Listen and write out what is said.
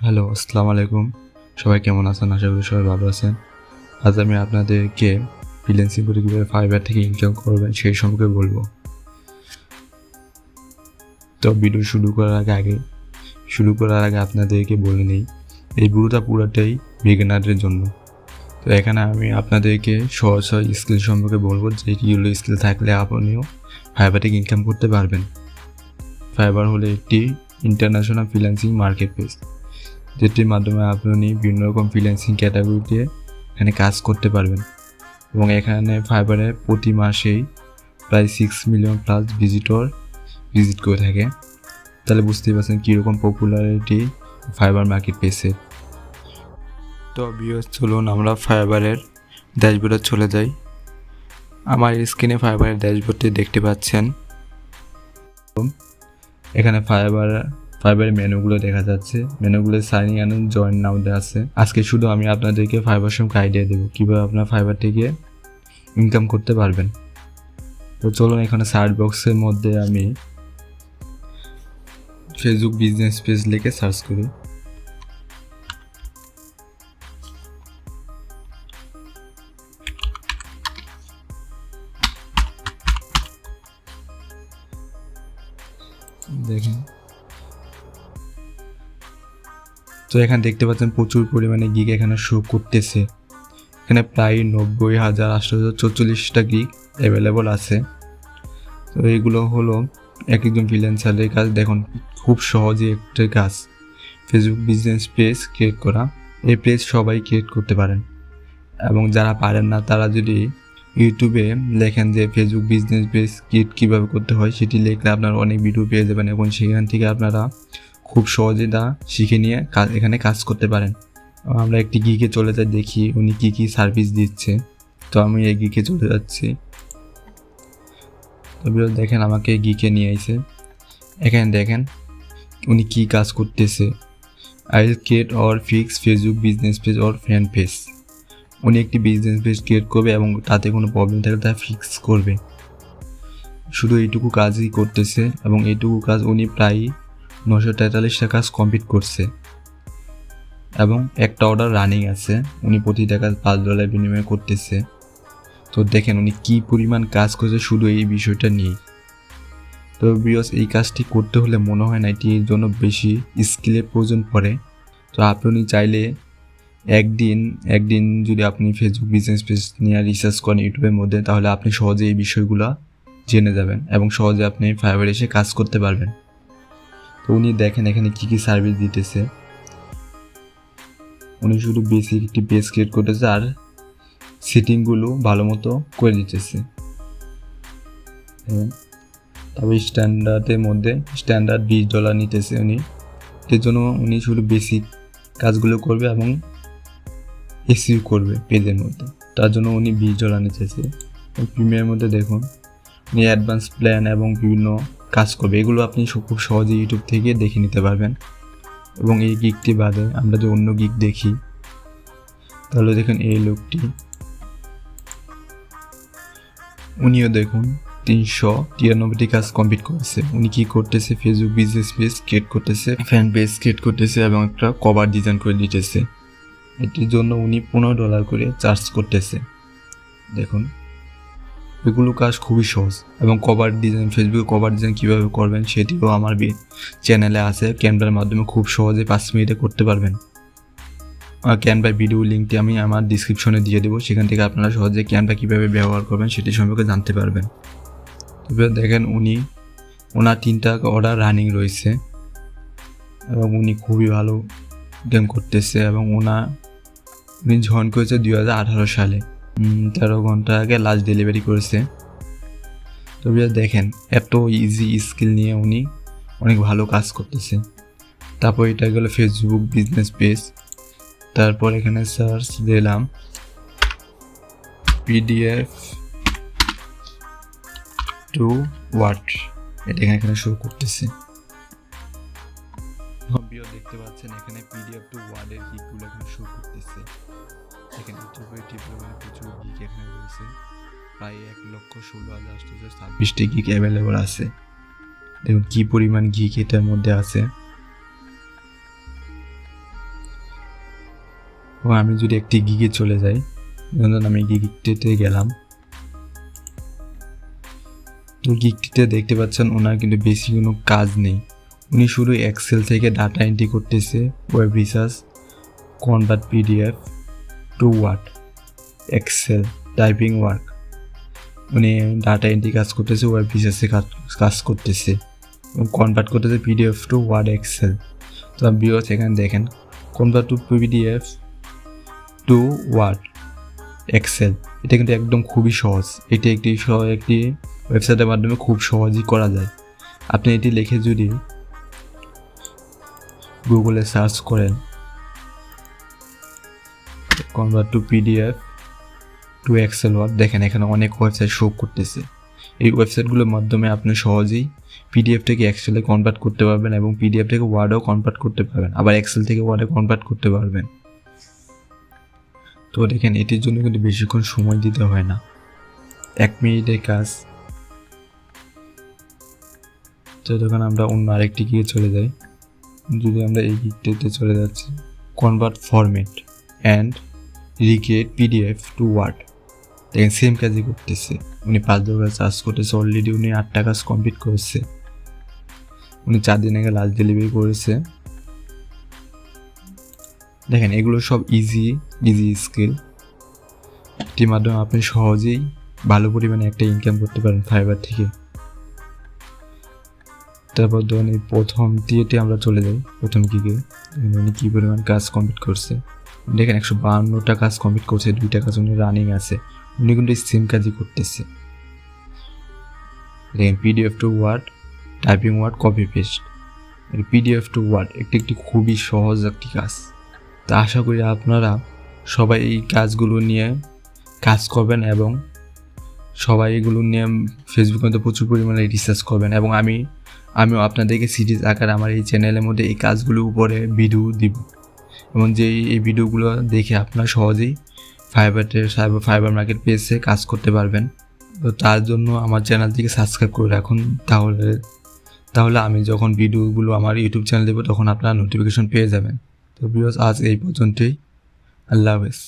Hello, আসসালামু আলাইকুম। সবাই কেমন আছেন? আশা করি সবাই ভালো আছেন। আজ আমি আপনাদেরকে ফ্রিল্যান্সিং করে কীভাবে ফাইবার থেকে ইনকাম করবেন সেই সম্পর্কে বলবো। তো ভিডিও শুরু করার আগে আপনাদেরকে বলে নিই, এই ভিডিওটা পুরোটাই বিগিনারদের জন্য। তো এখানে আমি আপনাদেরকে সহজ স্কিল সম্পর্কে বলবো, যেগুলো স্কিল থাকলে আপনিও ফাইবার থেকে ইনকাম করতে পারবেন। ফাইবার হলো একটি ইন্টারন্যাশনাল ফ্রিল্যান্সিং মার্কেট প্লেস, যেটির মাধ্যমে আপনি বিভিন্ন রকম ফ্রিল্যান্সিং ক্যাটাগরিতে এখানে কাজ করতে পারবেন। এবং এখানে ফাইবারে প্রতি মাসেই প্রায় 6 মিলিয়ন প্লাস ভিজিট করে থাকে। তাহলে বুঝতেই পারছেন কীরকম পপুলারিটি ফাইবার মার্কেট প্লেসে। তো ভিউয়ার্স, চলুন আমরা ফাইবারের ড্যাশবোর্ডে চলে যাই। আমার স্ক্রিনে ফাইবারের ড্যাশবোর্ডটি দেখতে পাচ্ছেন। এখানে ফাইবারের মেনুগুলো দেখা যাচ্ছে। মেনুগুলো সাইনিং অ্যান্ড জয়েন নাও দেওয়া আছে। আজকে শুধু আমি আপনাদেরকে ফাইবার সম্পর্কে আইডিয়া দেবো, কীভাবে আপনার ফাইবার থেকে ইনকাম করতে পারবেন। তো চলুন, এখানে সার্চ বক্সের মধ্যে আমি ফেসবুক বিজনেস পেজ লিখে সার্চ করি। দেখেন, তো এখানে দেখতে পাচ্ছেন প্রচুর পরিমাণে গিগ এখানে শো করতেছে। এখানে প্রায় 90,844টা গিগ অ্যাভেলেবল আছে। তো এইগুলো হলো এক একজন ফ্রিল্যান্সারের কাজ। দেখুন, খুব সহজে একটা কাজ, ফেসবুক বিজনেস পেজ ক্রিয়েট করা। এই পেজ সবাই ক্রিয়েট করতে পারেন, এবং যারা পারেন না তারা যদি ইউটিউবে লেখেন যে ফেসবুক বিজনেস পেজ ক্রিয়েট কীভাবে করতে হয়, সেটি লিখলে আপনারা অনেক ভিডিও পেয়ে যাবেন, এবং সেখান থেকে আপনারা খুব সহজে তা শিখে নিয়ে এখানে কাজ করতে পারেন। আমরা একটি গিগে চলে যাই, দেখি উনি কী কী সার্ভিস দিচ্ছে। তো আমি এই গিগে চলে যাচ্ছি। তবে দেখেন, আমাকে গিগে নিয়ে আইছে। এখানে দেখেন উনি কী কাজ করতেছে। I will create or fix Facebook business page or fan page. উনি একটি বিজনেস পেজ ক্রিয়েট করবে এবং তাতে কোনো প্রবলেম থাকলে তা ফিক্স করবে। শুধু এইটুকু কাজই করতেছে, এবং এইটুকু কাজ উনি প্রায় 943টা কাজ কমপ্লিট করছে, এবং একটা অর্ডার রানিং আছে। উনি প্রতিটা কাজ $5 বিনিময়ে করতেছে। তো দেখেন উনি কী পরিমাণ কাজ করছে শুধু এই বিষয়টা নিয়েই। তো ভিউয়ার্স, এই কাজটি করতে হলে মনে হয় না এটির জন্য বেশি স্কিলের প্রয়োজন পড়ে। তো আপনি চাইলে একদিন যদি আপনি ফেসবুক বিজনেস পেজ নিয়ে রিসার্চ করেন ইউটিউবের মধ্যে, তাহলে আপনি সহজে এই বিষয়গুলো জেনে যাবেন এবং সহজে আপনি ফাইবারে এসে কাজ করতে পারবেন। তো উনি দেখেন এখানে কী কী সার্ভিস দিতেছে। উনি শুধু বেসিক একটি পেজ ক্রিয়েট করতেছে আর সেটিংগুলো ভালো মতো করে দিতেছে। তবে স্ট্যান্ডার্ডের মধ্যে স্ট্যান্ডার্ড $20 নিতেছে উনি। এর জন্য উনি শুধু বেসিক কাজগুলো করবে এবং এসইও করবে পেজের মধ্যে, তার জন্য উনি $20 নিতেছে। প্রিমিয়ামের মধ্যে দেখুন উনি অ্যাডভান্স প্ল্যান এবং বিভিন্ন কাজ করবে। এগুলো আপনি খুব সহজে ইউটিউব থেকে দেখে নিতে পারবেন। এবং এই গিগটি বাদে আমরা যে অন্য গিগ দেখি, তাহলে দেখুন এই লোকটি, উনিও দেখুন 393টি কাজ কমপ্লিট করেছে। উনি কি করতেছে, ফেসবুক বিজনেস পেজ ক্রিয়েট করতেছে, ফ্যান পেজ ক্রিয়েট করতেছে এবং একটা কভার ডিজাইন করে দিতেছে। এটির জন্য উনি $15 করে চার্জ করতেছে। দেখুন, এগুলো কাজ খুবই সহজ। এবং কভার ডিজাইন, ফেসবুকে কভার ডিজাইন কীভাবে করবেন সেটিও আমার চ্যানেলে আছে। ক্যানভার মাধ্যমে খুব সহজে 5 মিনিটে করতে পারবেন। ক্যানভার ভিডিও লিঙ্কটি আমি আমার ডিসক্রিপশনে দিয়ে দেবো, সেখান থেকে আপনারা সহজে ক্যানভা কীভাবে ব্যবহার করবেন সেটি সম্পর্কে জানতে পারবেন। তবে দেখেন ওনার 3টা অর্ডার রানিং রয়েছে, এবং উনি খুবই ভালো গেম করতেছে। এবং উনি জয়েন করেছে 2018 সালে, 13 ঘন্টা আগে লাস্ট ডেলিভারি করেছে। তবে দেখেন এত ইজি স্কিল নিয়ে উনি অনেক ভালো কাজ করতেছে। তারপর এটা গেল ফেসবুক বিজনেস পেজ। তারপর এখানে সার্চ দিলাম PDF টু ওয়ার্ড, এটা এখানে শো করতেছে। দেখতে পাচ্ছেন এখানে PDF টু ওয়ার্ডের গিগগুলো এখানে শো করতেছে। এখানে ইউটিউবে প্রচুর গিগ এখানে রয়েছে, প্রায় 1,16,826টি গিগ অ্যাভেলেবল আছে। দেখুন কী পরিমাণ গিগ এটার মধ্যে আছে। এবং আমি যদি একটি গিগে চলে যাই, ধরুন আমি গিগটিতে গেলাম, তো গিগটিতে দেখতে পাচ্ছেন ওনার কিন্তু বেশি কোনো কাজ নেই। উনি শুধু এক্সেল থেকে ডাটা এন্ট্রি করতেছে, web research, convert PDF to Word, Excel, typing work. উনি ডাটা এন্ট্রি কাজ করতেছে, ওয়েব রিসার্চে কাজ করতেছে এবং কনভার্ট করতেছে পিডিএফ টু ওয়ার্ড, এক্সেল। তো ভিউয়ার্স এখানে দেখেন, convert to PDF to Word, Excel, এটা কিন্তু একদম খুবই সহজ। এটি একটি ওয়েবসাইটের মাধ্যমে খুব সহজেই করা যায়। আপনি এটি লিখে যদি গুগলে সার্চ করেন convert to PDF to Excel Word, দেখেন এখানে অনেক ওয়েবসাইট শো করতেছে। এই ওয়েবসাইটগুলোর মাধ্যমে আপনি সহজেই পিডিএফ থেকে এক্সেলে কনভার্ট করতে পারবেন এবং পিডিএফ থেকে ওয়ার্ডেও কনভার্ট করতে পারবেন, আবার এক্সেল থেকে ওয়ার্ডে কনভার্ট করতে পারবেন। তো দেখেন এটির জন্য কিন্তু বেশিক্ষণ সময় দিতে হয় না, 1 মিনিটের কাজ। তো তখন আমরা অন্য আরেকটি গিয়ে চলে যাই, যদি আমরা এই গিকটিতে চলে যাচ্ছি, convert format and recreate PDF to Word, দেখেন সেম কাজই করতেছে। উনি 5 ডলার চার্জ করতেছে, অলরেডি উনি 8টা কাজ কমপ্লিট করেছে। উনি 4 দিন আগে লাস্ট ডেলিভারি করেছে। দেখেন এগুলো সব ইজি স্কিল, এটির মাধ্যমে আপনি সহজেই ভালো পরিমাণে একটা ইনকাম করতে পারেন ফাইবার থেকে। তারপর ধরুন এই প্রথম দিয়েতে আমরা চলে যাই, প্রথম গিগে উনি কী পরিমাণ কাজ কমপ্লিট করছে। দেখেন 152টা কাজ কমপ্লিট করছে, 2টা কাজ উনি রানিং আছে। উনি কিন্তু এই সেম কাজই করতেছে। দেখেন PDF to Word, typing word, copy paste. PDF to Word একটি খুবই সহজ একটি কাজ। তা আশা করি আপনারা সবাই এই কাজগুলো নিয়ে কাজ করবেন এবং সবাই এগুলো নিয়ে ফেসবুকে মধ্যে প্রচুর পরিমাণে রিসার্চ করবেন। এবং আমিও আপনাদেরকে সিরিজ আকারে আমার এই চ্যানেলের মধ্যে এই কাজগুলোর উপরে ভিডিও দিব, এবং যে এই ভিডিওগুলো দেখে আপনারা সহজেই ফাইবার মার্কেট পেজে কাজ করতে পারবেন। তো তার জন্য আমার চ্যানেলটিকে সাবস্ক্রাইব করে রাখুন, তাহলে আমি যখন ভিডিওগুলো আমার ইউটিউব চ্যানেল দেবো তখন আপনারা নোটিফিকেশন পেয়ে যাবেন। তো ভিউয়ার্স আজ এই পর্যন্তই, আল্লাহ হাফেজ।